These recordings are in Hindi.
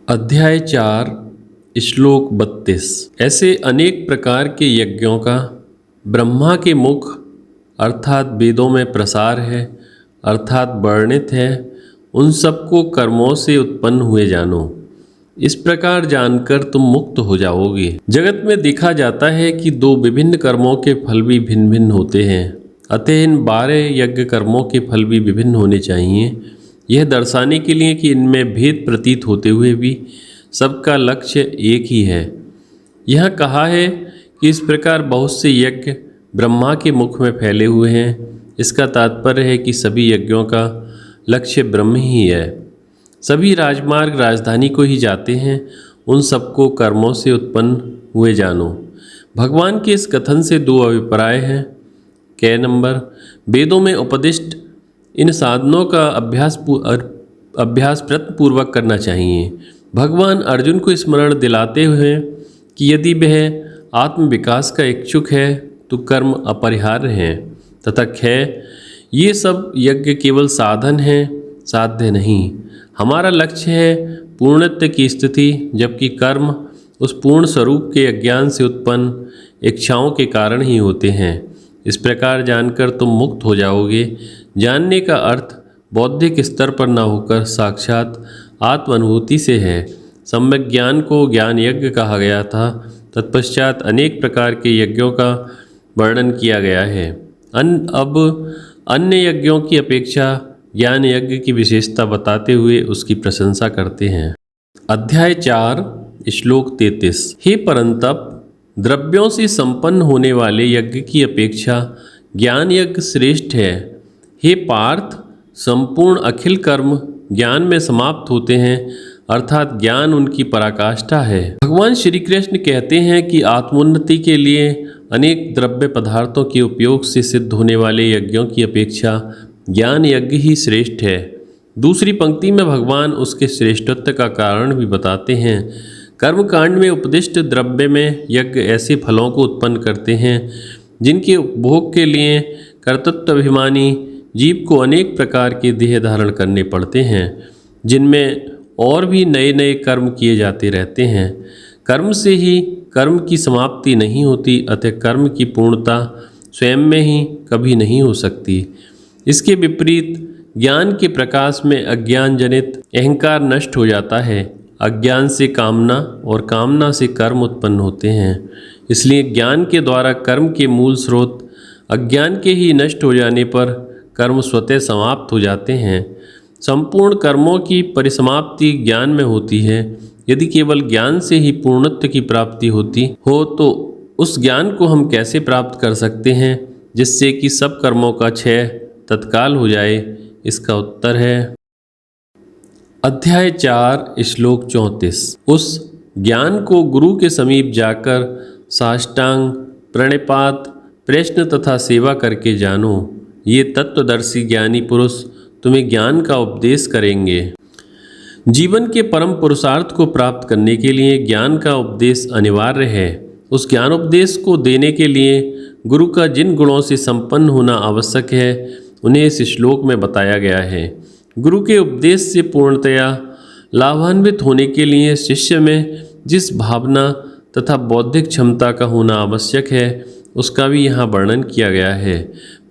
अध्याय 4 श्लोक 32। ऐसे अनेक प्रकार के यज्ञों का ब्रह्मा के मुख अर्थात वेदों में प्रसार है, अर्थात वर्णित है। उन सबको कर्मों से उत्पन्न हुए जानो। इस प्रकार जानकर तुम मुक्त हो जाओगे। जगत में देखा जाता है कि दो विभिन्न कर्मों के फल भी भिन्न भिन्न होते हैं, अतः इन 12 यज्ञ कर्मों के फल भी विभिन्न होने चाहिए। यह दर्शाने के लिए कि इनमें भेद प्रतीत होते हुए भी सबका लक्ष्य एक ही है। यह कहा है कि इस प्रकार बहुत से यज्ञ ब्रह्मा के मुख में फैले हुए हैं। इसका तात्पर्य है कि सभी यज्ञों का लक्ष्य ब्रह्म ही है। सभी राजमार्ग राजधानी को ही जाते हैं। उन सबको कर्मों से उत्पन्न हुए जानो। भगवान के इस कथन से दो अभिप्राय हैं। क नंबर, वेदों में उपदिष्ट इन साधनों का अभ्यास प्रयत्नपूर्वक करना चाहिए। भगवान अर्जुन को स्मरण दिलाते हुए कि यदि वह आत्म विकास का इच्छुक है तो कर्म अपरिहार्य हैं, तथा ये सब यज्ञ केवल साधन हैं, साध्य नहीं। हमारा लक्ष्य है पूर्णत्व की स्थिति, जबकि कर्म उस पूर्ण स्वरूप के अज्ञान से उत्पन्न इच्छाओं के कारण ही होते हैं। इस प्रकार जानकर तुम मुक्त हो जाओगे। जानने का अर्थ बौद्धिक स्तर पर न होकर साक्षात आत्मानुभूति से है। सम्यक ज्ञान को ज्ञान यज्ञ कहा गया था। तत्पश्चात अनेक प्रकार के यज्ञों का वर्णन किया गया है। अब अन्य यज्ञों की अपेक्षा ज्ञान यज्ञ की विशेषता बताते हुए उसकी प्रशंसा करते हैं। अध्याय 4 श्लोक 33। हे परंतप, द्रव्यों से संपन्न होने वाले यज्ञ की अपेक्षा ज्ञान यज्ञ श्रेष्ठ है। हे पार्थ, संपूर्ण अखिल कर्म ज्ञान में समाप्त होते हैं, अर्थात ज्ञान उनकी पराकाष्ठा है। भगवान श्री कृष्ण कहते हैं कि आत्मोन्नति के लिए अनेक द्रव्य पदार्थों के उपयोग से सिद्ध होने वाले यज्ञों की अपेक्षा ज्ञान यज्ञ ही श्रेष्ठ है। दूसरी पंक्ति में भगवान उसके श्रेष्ठत्व का कारण भी बताते हैं। कर्मकांड में उपदिष्ट द्रव्य में यज्ञ ऐसे फलों को उत्पन्न करते हैं जिनके उपभोग के लिए कर्तृत्वाभिमानी जीव को अनेक प्रकार के देह धारण करने पड़ते हैं, जिनमें और भी नए नए कर्म किए जाते रहते हैं। कर्म से ही कर्म की समाप्ति नहीं होती, अतः कर्म की पूर्णता स्वयं में ही कभी नहीं हो सकती। इसके विपरीत ज्ञान के प्रकाश में अज्ञान जनित अहंकार नष्ट हो जाता है। अज्ञान से कामना और कामना से कर्म उत्पन्न होते हैं। इसलिए ज्ञान के द्वारा कर्म के मूल स्रोत अज्ञान के ही नष्ट हो जाने पर कर्म स्वतः समाप्त हो जाते हैं। संपूर्ण कर्मों की परिसमाप्ति ज्ञान में होती है। यदि केवल ज्ञान से ही पूर्णत्व की प्राप्ति होती हो तो उस ज्ञान को हम कैसे प्राप्त कर सकते हैं जिससे कि सब कर्मों का क्षय तत्काल हो जाए? इसका उत्तर है अध्याय 4 श्लोक 34। उस ज्ञान को गुरु के समीप जाकर साष्टांग प्रणिपात प्रश्न तथा सेवा करके जानो। ये तत्वदर्शी ज्ञानी पुरुष तुम्हें ज्ञान का उपदेश करेंगे। जीवन के परम पुरुषार्थ को प्राप्त करने के लिए ज्ञान का उपदेश अनिवार्य है। उस ज्ञानोपदेश को देने के लिए गुरु का जिन गुणों से संपन्न होना आवश्यक है उन्हें इस श्लोक में बताया गया है। गुरु के उपदेश से पूर्णतया लाभान्वित होने के लिए शिष्य में जिस भावना तथा बौद्धिक क्षमता का होना आवश्यक है उसका भी यहाँ वर्णन किया गया है।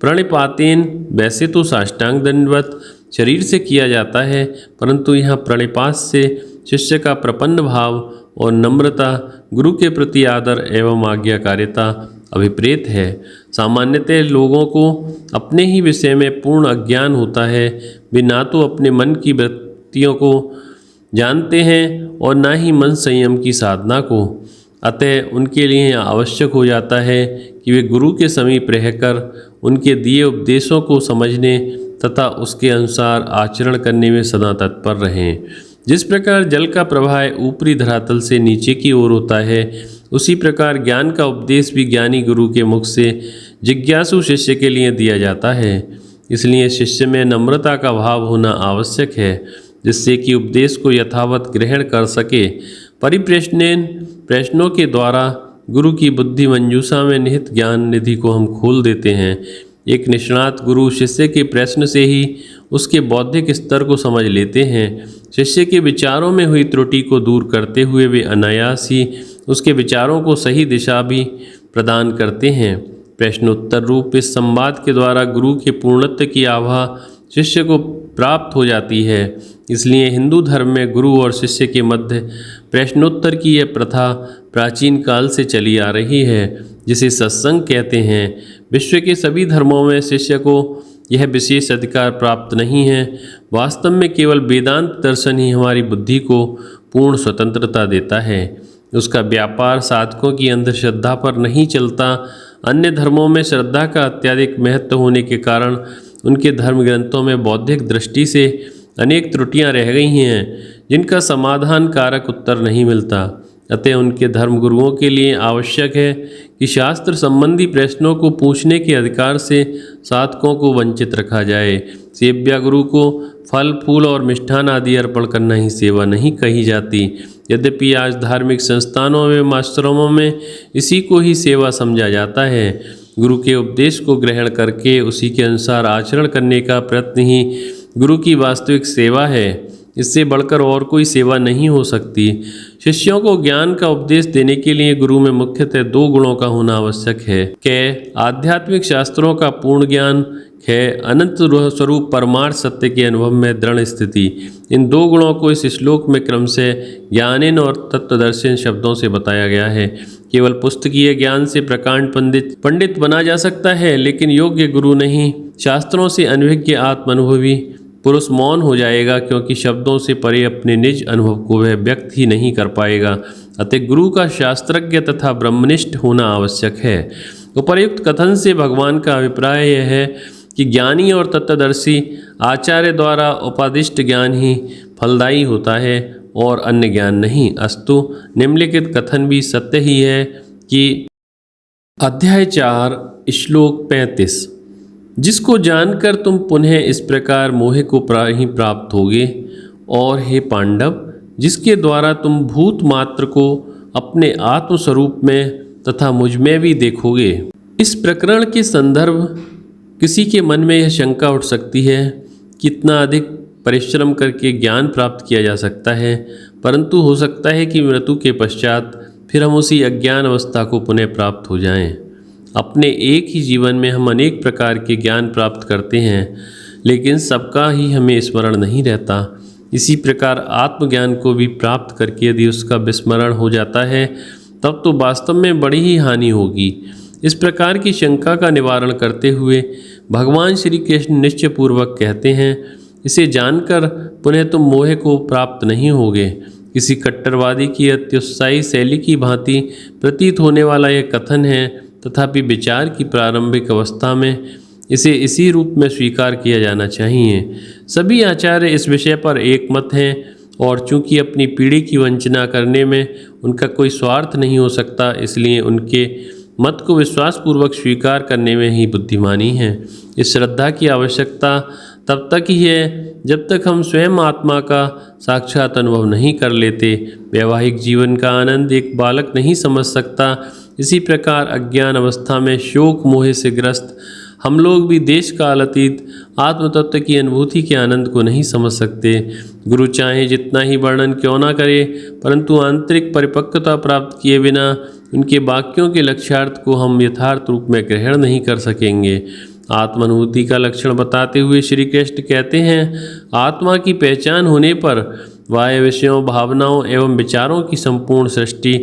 प्रणिपातेन वैसे तो साष्टांग दंडवत शरीर से किया जाता है, परंतु यहाँ प्रणिपात से शिष्य का प्रपन्न भाव और नम्रता, गुरु के प्रति आदर एवं आज्ञाकारिता अभिप्रेत है। सामान्यतः लोगों को अपने ही विषय में पूर्ण अज्ञान होता है। वे ना तो अपने मन की वृत्तियों को जानते हैं और ना ही मन संयम की साधना को। अतः उनके लिए यह आवश्यक हो जाता है कि वे गुरु के समीप रहकर उनके दिए उपदेशों को समझने तथा उसके अनुसार आचरण करने में सदा तत्पर रहें। जिस प्रकार जल का प्रवाह ऊपरी धरातल से नीचे की ओर होता है, उसी प्रकार ज्ञान का उपदेश भी ज्ञानी गुरु के मुख से जिज्ञासु शिष्य के लिए दिया जाता है। इसलिए शिष्य में नम्रता का भाव होना आवश्यक है, जिससे कि उपदेश को यथावत ग्रहण कर सके। परिप्रश्नेन प्रश्नों के द्वारा गुरु की बुद्धि मंजूषा में निहित ज्ञान निधि को हम खोल देते हैं। एक निष्णात गुरु शिष्य के प्रश्न से ही उसके बौद्धिक स्तर को समझ लेते हैं। शिष्य के विचारों में हुई त्रुटि को दूर करते हुए वे अनायास ही उसके विचारों को सही दिशा भी प्रदान करते हैं। प्रश्नोत्तर रूप इस संवाद के द्वारा गुरु के पूर्णत्व की आभा शिष्य को प्राप्त हो जाती है। इसलिए हिंदू धर्म में गुरु और शिष्य के मध्य प्रश्नोत्तर की यह प्रथा प्राचीन काल से चली आ रही है, जिसे सत्संग कहते हैं। विश्व के सभी धर्मों में शिष्य को यह विशेष अधिकार प्राप्त नहीं है। वास्तव में केवल वेदांत दर्शन ही हमारी बुद्धि को पूर्ण स्वतंत्रता देता है। उसका व्यापार साधकों की अंधश्रद्धा पर नहीं चलता। अन्य धर्मों में श्रद्धा का अत्यधिक महत्व होने के कारण उनके धर्म ग्रंथों में बौद्धिक दृष्टि से अनेक त्रुटियां रह गई हैं, जिनका समाधान कारक उत्तर नहीं मिलता। अतः उनके धर्मगुरुओं के लिए आवश्यक है कि शास्त्र संबंधी प्रश्नों को पूछने के अधिकार से साधकों को वंचित रखा जाए। सेव्या गुरु को फल फूल और मिष्ठान आदि अर्पण करना ही सेवा नहीं कही जाती। यद्यपि आज धार्मिक संस्थानों में आश्रमों में इसी को ही सेवा समझा जाता है। गुरु के उपदेश को ग्रहण करके उसी के अनुसार आचरण करने का प्रयत्न ही गुरु की वास्तविक सेवा है। इससे बढ़कर और कोई सेवा नहीं हो सकती। शिष्यों को ज्ञान का उपदेश देने के लिए गुरु में मुख्यतः दो गुणों का होना आवश्यक है। क आध्यात्मिक शास्त्रों का पूर्ण ज्ञान, ख अनंत स्वरूप परमार्थ सत्य के अनुभव में दृढ़ स्थिति। इन दो गुणों को इस श्लोक में क्रमशः ज्ञानेन और तत्वदर्शन शब्दों से बताया गया है। केवल पुस्तकीय ज्ञान से प्रकांड पंडित बना जा सकता है, लेकिन योग्य गुरु नहीं। शास्त्रों से अनभिज्ञ आत्मानुभवी पुरुष मौन हो जाएगा, क्योंकि शब्दों से परे अपने निज अनुभव को वह व्यक्त ही नहीं कर पाएगा। अतः गुरु का शास्त्रज्ञ तथा ब्रह्मनिष्ठ होना आवश्यक है। उपर्युक्त कथन से भगवान का अभिप्राय यह है कि ज्ञानी और तत्वदर्शी आचार्य द्वारा उपादिष्ट ज्ञान ही फलदायी होता है और अन्य ज्ञान नहीं। अस्तु निम्नलिखित कथन भी सत्य ही है कि अध्याय 4 श्लोक 35, जिसको जानकर तुम पुनः इस प्रकार मोह को ही प्राप्त होगे, और हे पांडव, जिसके द्वारा तुम भूत मात्र को अपने आत्मस्वरूप में तथा मुझ में भी देखोगे। इस प्रकरण के संदर्भ किसी के मन में यह शंका उठ सकती है कि इतना अधिक परिश्रम करके ज्ञान प्राप्त किया जा सकता है, परंतु हो सकता है कि मृत्यु के पश्चात फिर हम उसी अज्ञान अवस्था को पुनः प्राप्त हो जाएं। अपने एक ही जीवन में हम अनेक प्रकार के ज्ञान प्राप्त करते हैं, लेकिन सबका ही हमें स्मरण नहीं रहता। इसी प्रकार आत्मज्ञान को भी प्राप्त करके यदि उसका विस्मरण हो जाता है, तब तो वास्तव में बड़ी ही हानि होगी। इस प्रकार की शंका का निवारण करते हुए भगवान श्री कृष्ण निश्चयपूर्वक कहते हैं, इसे जानकर पुनः तुम मोह को प्राप्त नहीं होगे। किसी कट्टरवादी की अत्युत्साही शैली की भांति प्रतीत होने वाला यह कथन है, तथापि विचार की प्रारंभिक अवस्था में इसे इसी रूप में स्वीकार किया जाना चाहिए। सभी आचार्य इस विषय पर एकमत हैं, और चूंकि अपनी पीढ़ी की वंचना करने में उनका कोई स्वार्थ नहीं हो सकता, इसलिए उनके मत को विश्वासपूर्वक स्वीकार करने में ही बुद्धिमानी है। इस श्रद्धा की आवश्यकता तब तक ही है जब तक हम स्वयं आत्मा का साक्षात अनुभव नहीं कर लेते। वैवाहिक जीवन का आनंद एक बालक नहीं समझ सकता। इसी प्रकार अज्ञान अवस्था में शोक मोह से ग्रस्त हम लोग भी देश काल अतीत आत्मतत्व की अनुभूति के आनंद को नहीं समझ सकते। गुरु चाहे जितना ही वर्णन क्यों ना करे, परंतु आंतरिक परिपक्वता प्राप्त किए बिना उनके वाक्यों के लक्ष्यार्थ को हम यथार्थ रूप में ग्रहण नहीं कर सकेंगे। आत्मानुभूति का लक्षण बताते हुए श्री कृष्ण कहते हैं, आत्मा की पहचान होने पर बाह्य विषयों, भावनाओं एवं विचारों की संपूर्ण सृष्टि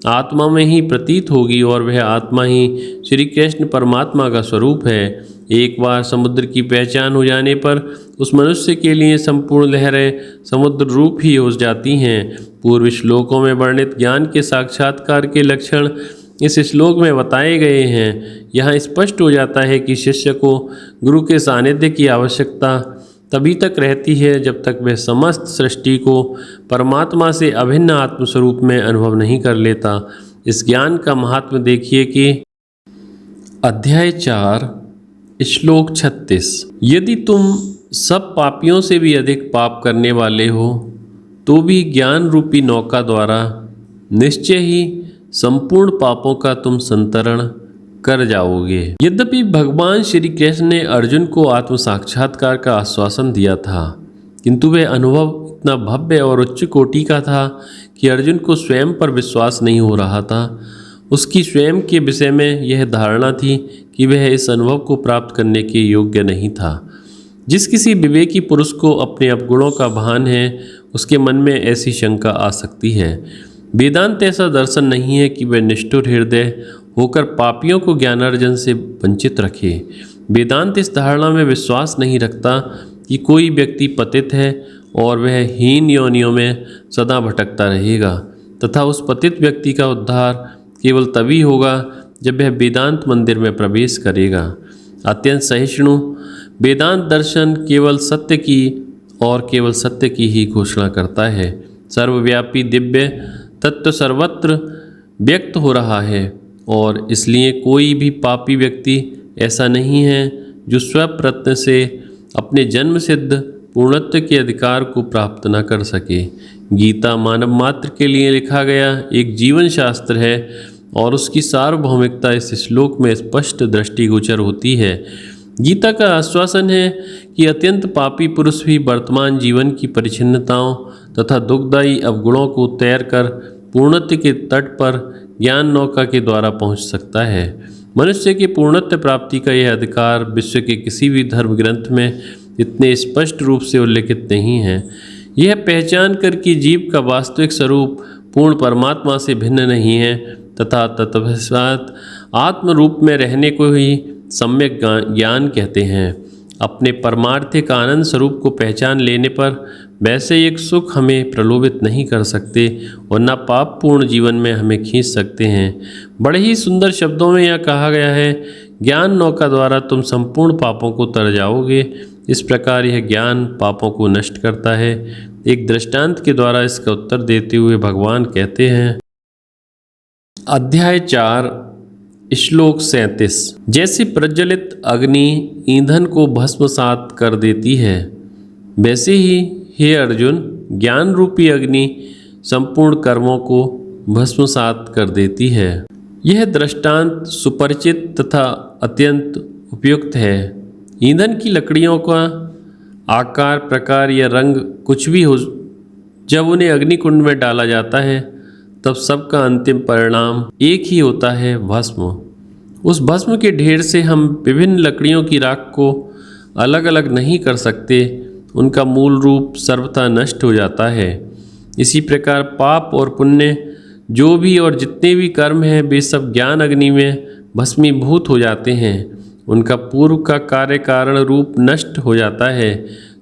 आत्मा में ही प्रतीत होगी, और वह आत्मा ही श्री कृष्ण परमात्मा का स्वरूप है। एक बार समुद्र की पहचान हो जाने पर उस मनुष्य के लिए संपूर्ण लहरें समुद्र रूप ही हो जाती हैं। पूर्व श्लोकों में वर्णित ज्ञान के साक्षात्कार के लक्षण इस श्लोक में बताए गए हैं। यहाँ स्पष्ट हो जाता है कि शिष्य को गुरु के सानिध्य की आवश्यकता तभी तक रहती है जब तक वह समस्त सृष्टि को परमात्मा से अभिन्न आत्मस्वरूप में अनुभव नहीं कर लेता। इस ज्ञान का महात्म्य देखिए कि अध्याय 4 श्लोक 36, यदि तुम सब पापियों से भी अधिक पाप करने वाले हो तो भी ज्ञान रूपी नौका द्वारा निश्चय ही संपूर्ण पापों का तुम संतरण कर जाओगे। यद्यपि भगवान श्री कृष्ण ने अर्जुन को आत्म साक्षात्कार का आश्वासन दिया था, किंतु वह अनुभव इतना भव्य और उच्च कोटि का था कि अर्जुन को स्वयं पर विश्वास नहीं हो रहा था। उसकी स्वयं के विषय में यह धारणा थी कि वह इस अनुभव को प्राप्त करने के योग्य नहीं था। जिस किसी विवेकी पुरुष को अपने अवगुणों का भान है, उसके मन में ऐसी शंका आ सकती है। वेदांत ऐसा दर्शन नहीं है कि वह निष्ठुर हृदय होकर पापियों को ज्ञानार्जन से वंचित रखे। वेदांत इस धारणा में विश्वास नहीं रखता कि कोई व्यक्ति पतित है और वह हीन योनियों में सदा भटकता रहेगा, तथा उस पतित व्यक्ति का उद्धार केवल तभी होगा जब वह वेदांत मंदिर में प्रवेश करेगा। अत्यंत सहिष्णु वेदांत दर्शन केवल सत्य की और केवल सत्य की ही घोषणा करता है। सर्वव्यापी दिव्य तत्व सर्वत्र व्यक्त हो रहा है और इसलिए कोई भी पापी व्यक्ति ऐसा नहीं है जो स्वप्रयत्न से अपने जन्म सिद्ध पूर्णत्व के अधिकार को प्राप्त न कर सके। गीता मानव मात्र के लिए लिखा गया एक जीवन शास्त्र है और उसकी सार्वभौमिकता इस श्लोक में स्पष्ट दृष्टिगोचर होती है। गीता का आश्वासन है कि अत्यंत पापी पुरुष भी वर्तमान जीवन की परिच्छिन्नताओं तथा दुखदायी अवगुणों को तैर कर पूर्णत्व के तट पर ज्ञान नौका के द्वारा पहुंच सकता है। मनुष्य की पूर्णत्व प्राप्ति का यह अधिकार विश्व के किसी भी धर्म ग्रंथ में इतने स्पष्ट रूप से उल्लिखित नहीं है। यह पहचान कर कि जीव का वास्तविक स्वरूप पूर्ण परमात्मा से भिन्न नहीं है तथा तत्वसात आत्म रूप में रहने को ही सम्यक ज्ञान कहते हैं। अपने परमार्थिक आनंद स्वरूप को पहचान लेने पर वैसे एक सुख हमें प्रलोभित नहीं कर सकते और न पाप पूर्ण जीवन में हमें खींच सकते हैं। बड़े ही सुंदर शब्दों में यह कहा गया है, ज्ञान नौका द्वारा तुम संपूर्ण पापों को तर जाओगे। इस प्रकार यह ज्ञान पापों को नष्ट करता है। एक दृष्टांत के द्वारा इसका उत्तर देते हुए भगवान कहते हैं, अध्याय 4 श्लोक 37। जैसे प्रज्वलित अग्नि ईंधन को भस्मसात कर देती है, वैसे ही हे अर्जुन ज्ञान रूपी अग्नि संपूर्ण कर्मों को भस्मसात कर देती है। यह दृष्टांत सुपरिचित तथा अत्यंत उपयुक्त है। ईंधन की लकड़ियों का आकार, प्रकार या रंग कुछ भी हो, जब उन्हें अग्निकुंड में डाला जाता है तब सबका अंतिम परिणाम एक ही होता है, भस्म। उस भस्म के ढेर से हम विभिन्न लकड़ियों की राख को अलग अलग नहीं कर सकते, उनका मूल रूप सर्वथा नष्ट हो जाता है। इसी प्रकार पाप और पुण्य जो भी और जितने भी कर्म हैं, वे सब ज्ञान अग्नि में भस्मीभूत हो जाते हैं। उनका पूर्व का कार्य कारण रूप नष्ट हो जाता है।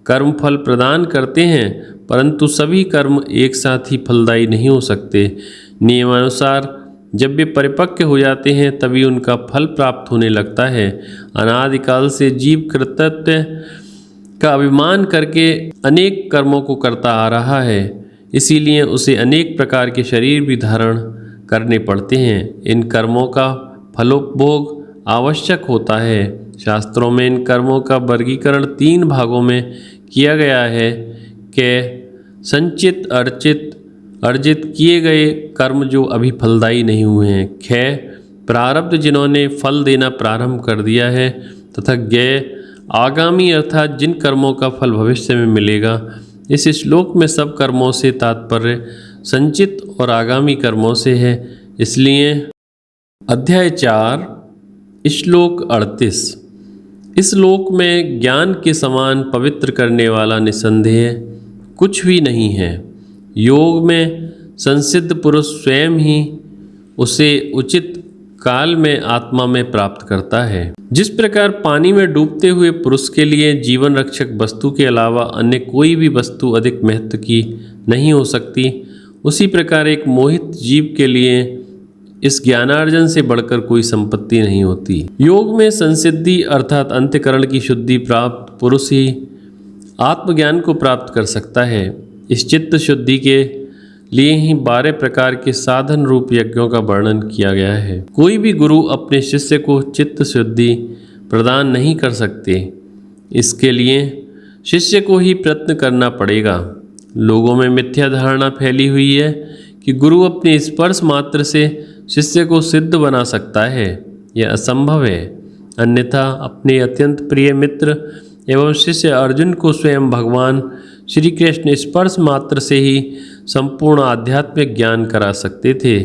कर्म फल प्रदान करते हैं, परंतु सभी कर्म एक साथ ही फलदायी नहीं हो सकते। नियमानुसार जब वे परिपक्व हो जाते हैं तभी उनका फल प्राप्त होने लगता है। अनादिकाल से जीव कृतज्ञ का अभिमान करके अनेक कर्मों को करता आ रहा है, इसीलिए उसे अनेक प्रकार के शरीर भी धारण करने पड़ते हैं। इन कर्मों का फलोपभोग आवश्यक होता है। शास्त्रों में इन कर्मों का वर्गीकरण 3 भागों में किया गया है कि संचित, अर्जित किए गए कर्म जो अभी फलदायी नहीं हुए हैं, क्षय प्रारब्ध जिन्होंने फल देना प्रारंभ कर दिया है, तथा ज्ञेय आगामी अर्थात जिन कर्मों का फल भविष्य में मिलेगा। इस श्लोक में सब कर्मों से तात्पर्य संचित और आगामी कर्मों से है। इसलिए अध्याय 4 श्लोक 38। इस श्लोक में ज्ञान के समान पवित्र करने वाला निसंदेह कुछ भी नहीं है। योग में संसिद्ध पुरुष स्वयं ही उसे उचित काल में आत्मा में प्राप्त करता है। जिस प्रकार पानी में डूबते हुए पुरुष के लिए जीवन रक्षक वस्तु के अलावा अन्य कोई भी वस्तु अधिक महत्व की नहीं हो सकती, उसी प्रकार एक मोहित जीव के लिए इस ज्ञानार्जन से बढ़कर कोई संपत्ति नहीं होती। योग में संसिद्धि अर्थात अंतःकरण की शुद्धि प्राप्त पुरुष ही आत्मज्ञान को प्राप्त कर सकता है। इस चित्त शुद्धि के लिए ही 12 प्रकार के साधन रूप यज्ञों का वर्णन किया गया है। कोई भी गुरु अपने शिष्य को चित्त शुद्धि प्रदान नहीं कर सकते, इसके लिए शिष्य को ही प्रयत्न करना पड़ेगा। लोगों में मिथ्या धारणा फैली हुई है कि गुरु अपने स्पर्श मात्र से शिष्य को सिद्ध बना सकता है। यह असंभव है। अन्यथा अपने अत्यंत प्रिय मित्र एवं शिष्य अर्जुन को स्वयं भगवान श्री कृष्ण स्पर्श मात्र से ही संपूर्ण आध्यात्मिक ज्ञान करा सकते थे।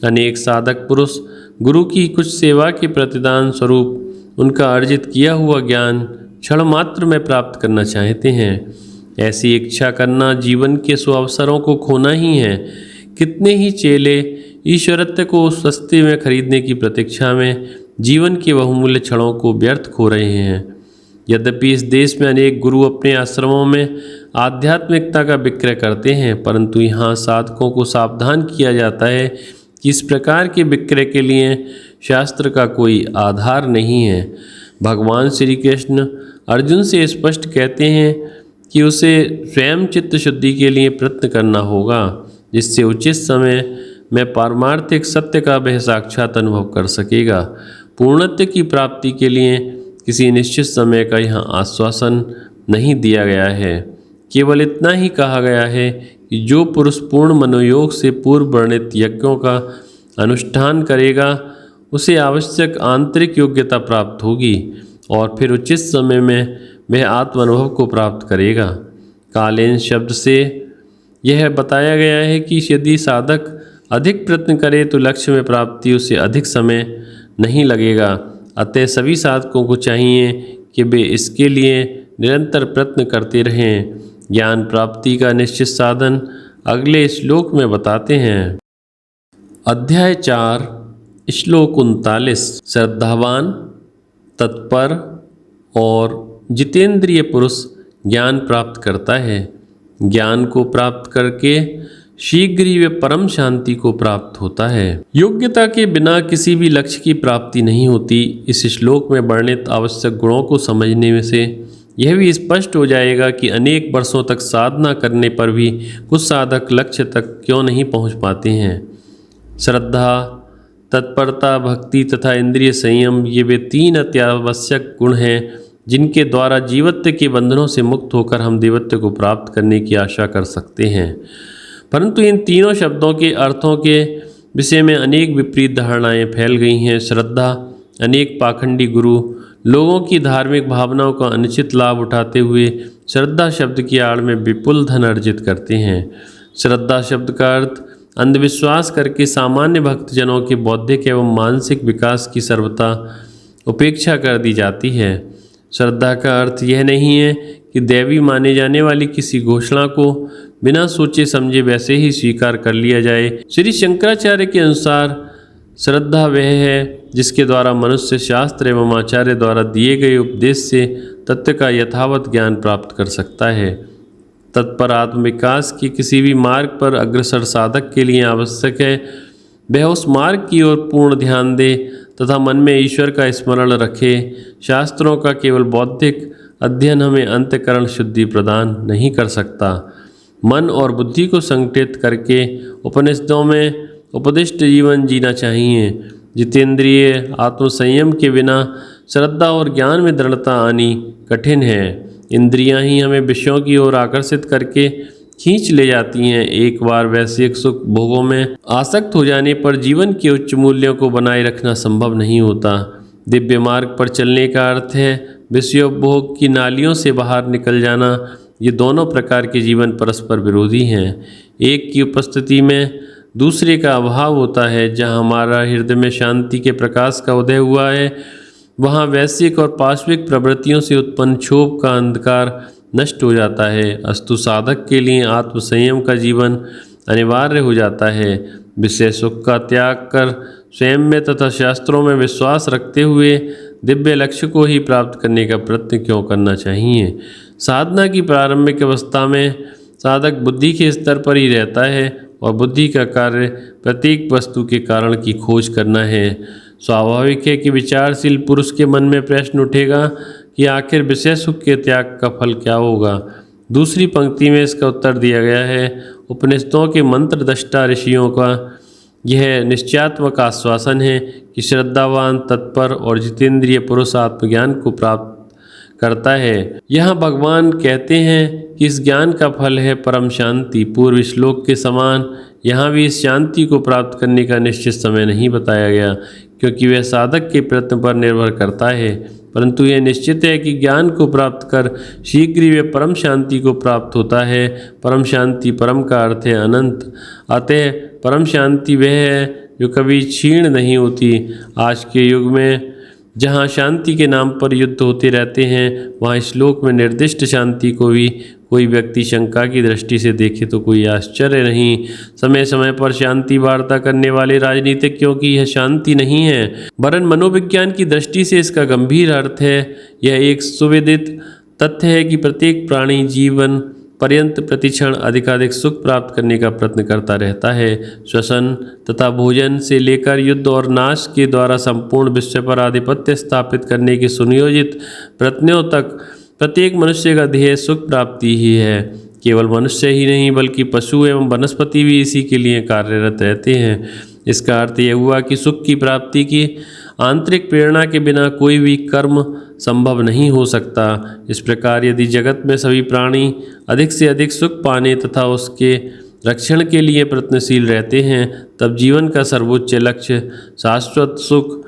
अनेक साधक पुरुष गुरु की कुछ सेवा के प्रतिदान स्वरूप उनका अर्जित किया हुआ ज्ञान क्षण मात्र में प्राप्त करना चाहते हैं। ऐसी इच्छा करना जीवन के सुअवसरों को खोना ही है। कितने ही चेले ईश्वरत्व को सस्ते में खरीदने की प्रतीक्षा में जीवन के बहुमूल्य क्षणों को व्यर्थ खो रहे हैं। यद्यपि इस देश में अनेक गुरु अपने आश्रमों में आध्यात्मिकता का विक्रय करते हैं, परंतु यहाँ साधकों को सावधान किया जाता है कि इस प्रकार के विक्रय के लिए शास्त्र का कोई आधार नहीं है। भगवान श्री कृष्ण अर्जुन से स्पष्ट कहते हैं कि उसे स्वयं चित्त शुद्धि के लिए प्रयत्न करना होगा, जिससे उचित समय में पारमार्थिक सत्य का वह साक्षात अनुभव कर सकेगा। पूर्णत्व की प्राप्ति के लिए किसी निश्चित समय का यहाँ आश्वासन नहीं दिया गया है। केवल इतना ही कहा गया है कि जो पुरुष पूर्ण मनोयोग से पूर्व वर्णित यज्ञों का अनुष्ठान करेगा उसे आवश्यक आंतरिक योग्यता प्राप्त होगी और फिर उचित समय में वह आत्म अनुभव को प्राप्त करेगा। कालेन शब्द से यह बताया गया है कि यदि साधक अधिक प्रयत्न करे तो लक्ष्य में प्राप्ति उसे अधिक समय नहीं लगेगा। अतः सभी साधकों को चाहिए कि वे इसके लिए निरंतर प्रयत्न करते रहें। ज्ञान प्राप्ति का निश्चित साधन अगले श्लोक में बताते हैं। अध्याय 4 श्लोक 39। श्रद्धावान, तत्पर और जितेंद्रिय पुरुष ज्ञान प्राप्त करता है। ज्ञान को प्राप्त करके शीघ्र ही वे परम शांति को प्राप्त होता है। योग्यता के बिना किसी भी लक्ष्य की प्राप्ति नहीं होती। इस श्लोक में वर्णित आवश्यक गुणों को समझने में से यह भी स्पष्ट हो जाएगा कि अनेक वर्षों तक साधना करने पर भी कुछ साधक लक्ष्य तक क्यों नहीं पहुंच पाते हैं। श्रद्धा, तत्परता, भक्ति तथा इंद्रिय संयम, ये वे 3 अत्यावश्यक गुण हैं जिनके द्वारा जीवत्व के बंधनों से मुक्त होकर हम देवत्व को प्राप्त करने की आशा कर सकते हैं। परंतु इन तीनों शब्दों के अर्थों के विषय में अनेक विपरीत धारणाएं फैल गई हैं। श्रद्धा, अनेक पाखंडी गुरु लोगों की धार्मिक भावनाओं का अनुचित लाभ उठाते हुए श्रद्धा शब्द की आड़ में विपुल धन अर्जित करते हैं। श्रद्धा शब्द का अर्थ अंधविश्वास करके सामान्य भक्तजनों के बौद्धिक एवं मानसिक विकास की सर्वथा उपेक्षा कर दी जाती है। श्रद्धा का अर्थ यह नहीं है कि दैवी माने जाने वाली किसी घोषणा को बिना सोचे समझे वैसे ही स्वीकार कर लिया जाए। श्री शंकराचार्य के अनुसार श्रद्धा वह है जिसके द्वारा मनुष्य शास्त्र एवं आचार्य द्वारा दिए गए उपदेश से तत्व का यथावत ज्ञान प्राप्त कर सकता है। तत्पर आत्मविकास के किसी भी मार्ग पर अग्रसर साधक के लिए आवश्यक है वह उस मार्ग की ओर पूर्ण ध्यान दे तथा मन में ईश्वर का स्मरण रखे। शास्त्रों का केवल बौद्धिक अध्ययन हमें अंतःकरण शुद्धि प्रदान नहीं कर सकता। मन और बुद्धि को संगठित करके उपनिषदों में उपदिष्ट जीवन जीना चाहिए। जितेंद्रिय आत्मसंयम के बिना श्रद्धा और ज्ञान में दृढ़ता आनी कठिन है। इंद्रियां ही हमें विषयों की ओर आकर्षित करके खींच ले जाती हैं। एक बार वैश्विक सुख भोगों में आसक्त हो जाने पर जीवन के उच्च मूल्यों को बनाए रखना संभव नहीं होता। दिव्य मार्ग पर चलने का अर्थ है विषयोपभोग की नालियों से बाहर निकल जाना। ये दोनों प्रकार के जीवन परस्पर विरोधी हैं। एक की उपस्थिति में दूसरे का अभाव होता है। जहाँ हमारा हृदय में शांति के प्रकाश का उदय हुआ है वहाँ वैश्विक और पाश्विक प्रवृत्तियों से उत्पन्न क्षोभ का अंधकार नष्ट हो जाता है। अस्तु साधक के लिए आत्मसंयम का जीवन अनिवार्य हो जाता है। विषय सुख का त्याग कर स्वयं में तथा शास्त्रों में विश्वास रखते हुए दिव्य लक्ष्य को ही प्राप्त करने का प्रयत्न क्यों करना चाहिए। साधना की प्रारंभिक अवस्था में साधक बुद्धि के स्तर पर ही रहता है और बुद्धि का कार्य प्रत्येक वस्तु के कारण की खोज करना है। स्वाभाविक है कि विचारशील पुरुष के मन में प्रश्न उठेगा कि आखिर विषय सुख के त्याग का फल क्या होगा। दूसरी पंक्ति में इसका उत्तर दिया गया है। उपनिषदों के मंत्र दृष्टा ऋषियों का यह निश्चयात्मक आश्वासन है कि श्रद्धावान, तत्पर और जितेंद्रिय पुरुष आत्मज्ञान को प्राप्त करता है। यहाँ भगवान कहते हैं कि इस ज्ञान का फल है परम शांति। पूर्व श्लोक के समान यहाँ भी इस शांति को प्राप्त करने का निश्चित समय नहीं बताया गया, क्योंकि वह साधक के प्रयत्न पर निर्भर करता है। परंतु यह निश्चित है कि ज्ञान को प्राप्त कर शीघ्र ही वे परम शांति को प्राप्त होता है। परम शांति, परम का अर्थ है अनंत, अतः परम शांति वह है जो कभी क्षीण नहीं होती। आज के युग में जहाँ शांति के नाम पर युद्ध होते रहते हैं, वहाँ श्लोक में निर्दिष्ट शांति को भी कोई व्यक्ति शंका की दृष्टि से देखे तो कोई आश्चर्य नहीं। समय समय पर शांति वार्ता करने वाले राजनीतिज्ञों की यह शांति नहीं है, वरन मनोविज्ञान की दृष्टि से इसका गंभीर अर्थ है। यह एक सुविदित तथ्य है कि प्रत्येक प्राणी जीवन पर्यंत प्रतिक्षण अधिकाधिक सुख प्राप्त करने का प्रयत्न करता रहता है। श्वसन तथा भोजन से लेकर युद्ध और नाश के द्वारा संपूर्ण विश्व पर आधिपत्य स्थापित करने के सुनियोजित प्रयत्नों तक प्रत्येक मनुष्य का ध्येय सुख प्राप्ति ही है। केवल मनुष्य ही नहीं बल्कि पशु एवं वनस्पति भी इसी के लिए कार्यरत रहते हैं। इसका अर्थ यह हुआ कि सुख की प्राप्ति की आंतरिक प्रेरणा के बिना कोई भी कर्म संभव नहीं हो सकता। इस प्रकार यदि जगत में सभी प्राणी अधिक से अधिक सुख पाने तथा उसके रक्षण के लिए प्रयत्नशील रहते हैं, तब जीवन का सर्वोच्च लक्ष्य शाश्वत सुख,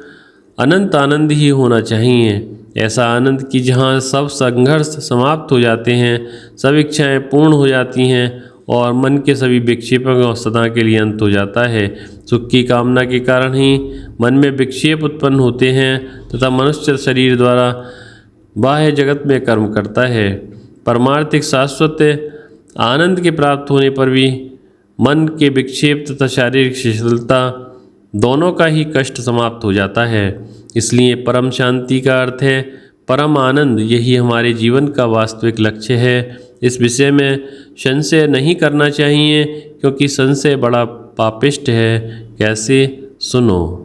अनंत आनंद ही होना चाहिए। ऐसा आनंद कि जहाँ सब संघर्ष समाप्त हो जाते हैं, सब इच्छाएं पूर्ण हो जाती हैं और मन के सभी विक्षेपों का सदा के लिए अंत हो जाता है। सुख की कामना के कारण ही मन में विक्षेप उत्पन्न होते हैं तथा मनुष्य शरीर द्वारा बाह्य जगत में कर्म करता है। परमार्थिक शाश्वत आनंद के प्राप्त होने पर भी मन के विक्षेप तथा शारीरिक शिथिलता दोनों का ही कष्ट समाप्त हो जाता है। इसलिए परम शांति का अर्थ है परम आनंद। यही हमारे जीवन का वास्तविक लक्ष्य है। इस विषय में संशय नहीं करना चाहिए, क्योंकि संशय बड़ा पापिष्ट है। कैसे, सुनो।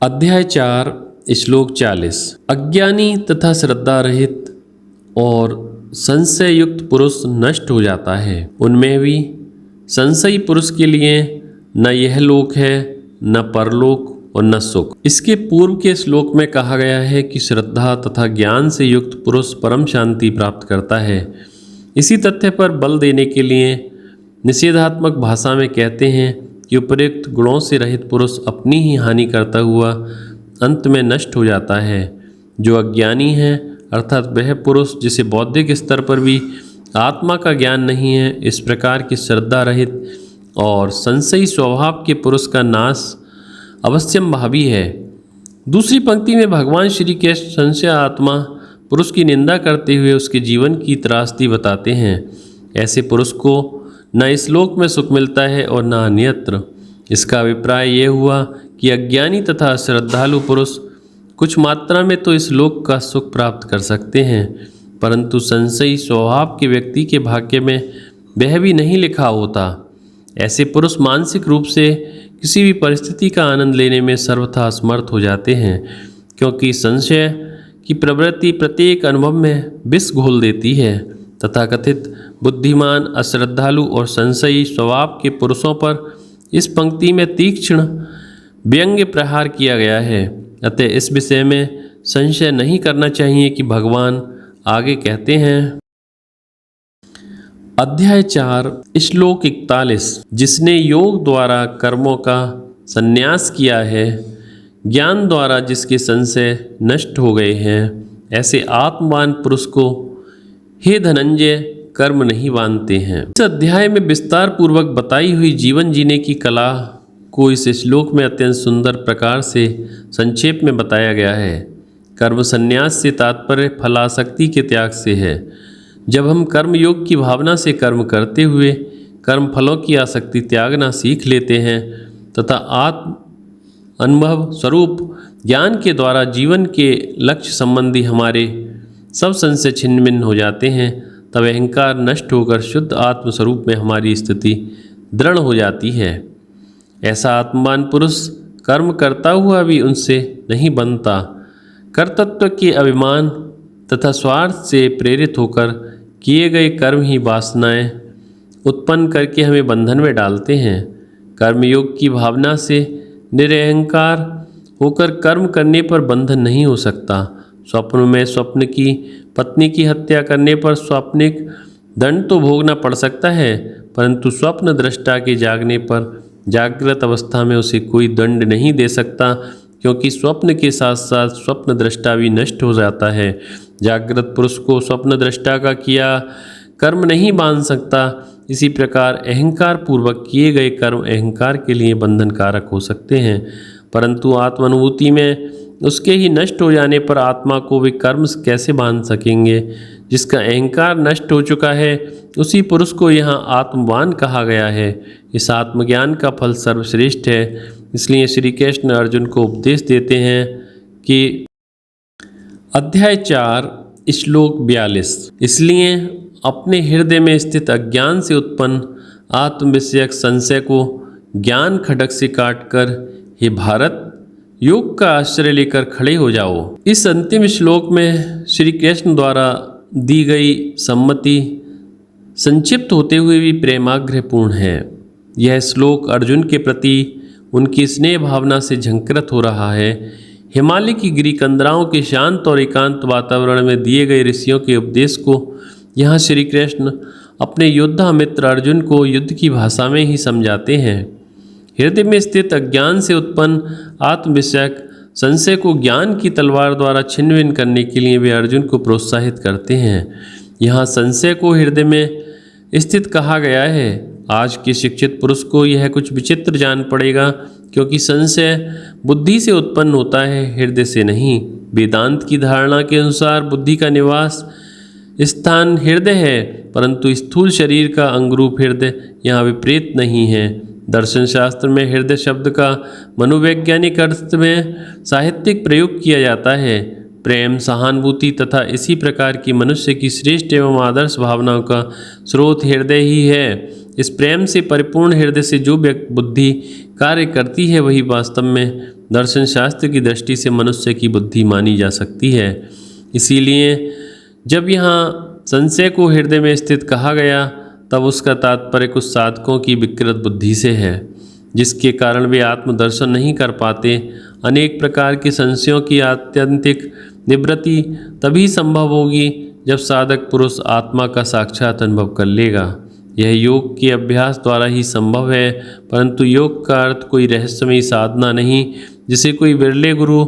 अध्याय 4 श्लोक 40। अज्ञानी तथा श्रद्धा रहित और संशय युक्त पुरुष नष्ट हो जाता है। उनमें भी संशयी पुरुष के लिए न यह लोक है, न परलोक और न सुख। इसके पूर्व के श्लोक में कहा गया है कि श्रद्धा तथा ज्ञान से युक्त पुरुष परम शांति प्राप्त करता है। इसी तथ्य पर बल देने के लिए निषेधात्मक भाषा में कहते हैं कि उपयुक्त गुणों से रहित पुरुष अपनी ही हानि करता हुआ अंत में नष्ट हो जाता है। जो अज्ञानी है, अर्थात वह पुरुष जिसे बौद्धिक स्तर पर भी आत्मा का ज्ञान नहीं है, इस प्रकार की श्रद्धा रहित और संशयी स्वभाव के पुरुष का नाश अवश्यंभावी है। दूसरी पंक्ति में भगवान श्री कृष्ण संशय आत्मा पुरुष की निंदा करते हुए उसके जीवन की त्रासदी बताते हैं। ऐसे पुरुष को न इस लोक में सुख मिलता है और न अन्यत्र। इसका अभिप्राय यह हुआ कि अज्ञानी तथा श्रद्धालु पुरुष कुछ मात्रा में तो इस लोक का सुख प्राप्त कर सकते हैं, परंतु संशयी स्वभाव के व्यक्ति के भाग्य में वह भी नहीं लिखा होता। ऐसे पुरुष मानसिक रूप से किसी भी परिस्थिति का आनंद लेने में सर्वथा असमर्थ हो जाते हैं, क्योंकि संशय की प्रवृत्ति प्रत्येक अनुभव में विष घोल देती है। तथाकथित बुद्धिमान, अश्रद्धालु और संशयी स्वभाव के पुरुषों पर इस पंक्ति में तीक्ष्ण व्यंग्य प्रहार किया गया है। अतः इस विषय में संशय नहीं करना चाहिए कि भगवान आगे कहते हैं। अध्याय 4 श्लोक 41। जिसने योग द्वारा कर्मों का संन्यास किया है, ज्ञान द्वारा जिसके संशय नष्ट हो गए हैं, ऐसे आत्मवान पुरुष को हे धनंजय कर्म नहीं बांधते हैं। इस अध्याय में विस्तार पूर्वक बताई हुई जीवन जीने की कला को इस श्लोक में अत्यंत सुंदर प्रकार से संक्षेप में बताया गया है। कर्म संन्यास से तात्पर्य फलासक्ति के त्याग से है। जब हम कर्म योग की भावना से कर्म करते हुए कर्म फलों की आसक्ति त्यागना सीख लेते हैं तथा आत्म अनुभव स्वरूप ज्ञान के द्वारा जीवन के लक्ष्य संबंधी हमारे सब संशय छिन्न भिन्न हो जाते हैं, तब अहंकार नष्ट होकर शुद्ध आत्म स्वरूप में हमारी स्थिति दृढ़ हो जाती है। ऐसा आत्मवान पुरुष कर्म करता हुआ भी उनसे नहीं बनता। कर्तृत्व के अभिमान तथा स्वार्थ से प्रेरित होकर किए गए कर्म ही वासनाएं उत्पन्न करके हमें बंधन में डालते हैं। कर्मयोग की भावना से निरअहंकार होकर कर्म करने पर बंधन नहीं हो सकता। स्वप्न में स्वप्न की पत्नी की हत्या करने पर स्वप्निक दंड तो भोगना पड़ सकता है, परंतु स्वप्न दृष्टा के जागने पर जागृत अवस्था में उसे कोई दंड नहीं दे सकता, क्योंकि स्वप्न के साथ साथ स्वप्न दृष्टा भी नष्ट हो जाता है। जागृत पुरुष को स्वप्न दृष्टा का किया कर्म नहीं बांध सकता। इसी प्रकार अहंकार पूर्वक किए गए कर्म अहंकार के लिए बंधन कारक हो सकते हैं, परंतु आत्मानुभूति में उसके ही नष्ट हो जाने पर आत्मा को वे कर्म कैसे बांध सकेंगे। जिसका अहंकार नष्ट हो चुका है उसी पुरुष को यहाँ आत्मवान कहा गया है। इस आत्मज्ञान का फल सर्वश्रेष्ठ है। इसलिए श्री कृष्ण अर्जुन को उपदेश देते हैं कि अध्याय 4 श्लोक 42, इसलिए अपने हृदय में स्थित अज्ञान से उत्पन्न आत्म विषयक संशय को ज्ञान खड्ग से काटकर हे भारत योग का आश्रय लेकर खड़े हो जाओ। इस अंतिम श्लोक में श्री कृष्ण द्वारा दी गई सम्मति संक्षिप्त होते हुए भी प्रेमाग्रहपूर्ण है। यह श्लोक अर्जुन के प्रति उनकी स्नेह भावना से झंकृत हो रहा है। हिमालय की गिरिकंदराओं के शांत और एकांत वातावरण में दिए गए ऋषियों के उपदेश को यहाँ श्री कृष्ण अपने योद्धा मित्र अर्जुन को युद्ध की भाषा में ही समझाते हैं। हृदय में स्थित अज्ञान से उत्पन्न आत्मविषयक संशय को ज्ञान की तलवार द्वारा छिन्न भिन्न करने के लिए वे अर्जुन को प्रोत्साहित करते हैं। यहाँ संशय को हृदय में स्थित कहा गया है। आज के शिक्षित पुरुष को यह कुछ विचित्र जान पड़ेगा, क्योंकि संशय बुद्धि से उत्पन्न होता है, हृदय से नहीं। वेदांत की धारणा के अनुसार बुद्धि का निवास स्थान हृदय है, परंतु स्थूल शरीर का अंगरूप हृदय यहाँ विपरीत नहीं है। दर्शन शास्त्र में हृदय शब्द का मनोवैज्ञानिक अर्थ में साहित्यिक प्रयोग किया जाता है। प्रेम, सहानुभूति तथा इसी प्रकार की मनुष्य की श्रेष्ठ एवं आदर्श भावनाओं का स्रोत हृदय ही है। इस प्रेम से परिपूर्ण हृदय से जो बुद्धि कार्य करती है वही वास्तव में दर्शन शास्त्र की दृष्टि से मनुष्य की बुद्धि मानी जा सकती है। इसीलिए जब यहाँ संशय को हृदय में स्थित कहा गया तब उसका तात्पर्य कुछ साधकों की विकृत बुद्धि से है, जिसके कारण वे आत्मदर्शन नहीं कर पाते। अनेक प्रकार के संशयों की आत्यंतिक निवृत्ति तभी संभव होगी जब साधक पुरुष आत्मा का साक्षात अनुभव कर लेगा। यह योग के अभ्यास द्वारा ही संभव है, परंतु योग का अर्थ कोई रहस्यमयी साधना नहीं जिसे कोई विरले गुरु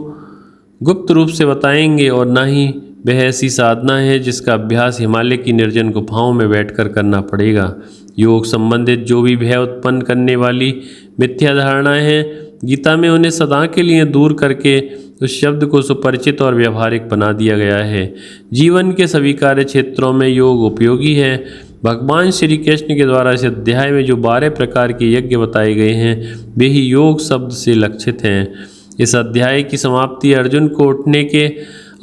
गुप्त रूप से बताएंगे, और न ही वह ऐसी साधना है जिसका अभ्यास हिमालय की निर्जन गुफाओं में बैठकर करना पड़ेगा। योग संबंधित जो भी भय उत्पन्न करने वाली मिथ्या धारणाएं हैं, गीता में उन्हें सदा के लिए दूर करके उस शब्द को सुपरिचित और व्यवहारिक बना दिया गया है। जीवन के सभी कार्य क्षेत्रों में योग उपयोगी है। भगवान श्री कृष्ण के द्वारा इस अध्याय में जो 12 प्रकार के यज्ञ बताए गए हैं वे ही योग शब्द से लक्षित हैं। इस अध्याय की समाप्ति अर्जुन को उठने के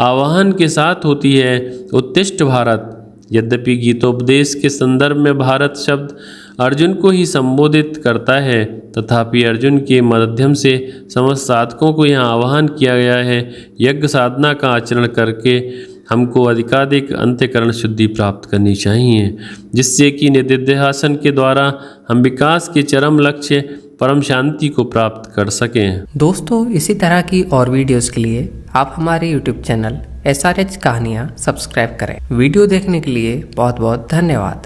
आह्वान के साथ होती है। उत्तिष्ठ भारत। यद्यपि गीतोपदेश के संदर्भ में भारत शब्द अर्जुन को ही संबोधित करता है, तथापि अर्जुन के माध्यम से समस्त साधकों को यहाँ आह्वान किया गया है। यज्ञ साधना का आचरण करके हमको अधिकाधिक अंतःकरण शुद्धि प्राप्त करनी चाहिए, जिससे कि निधिध्यासन के द्वारा हम विकास के चरम लक्ष्य परम शांति को प्राप्त कर सकें। दोस्तों, इसी तरह की और वीडियोस के लिए आप हमारे YouTube चैनल SRH कहानियाँ सब्सक्राइब करें। वीडियो देखने के लिए बहुत बहुत धन्यवाद।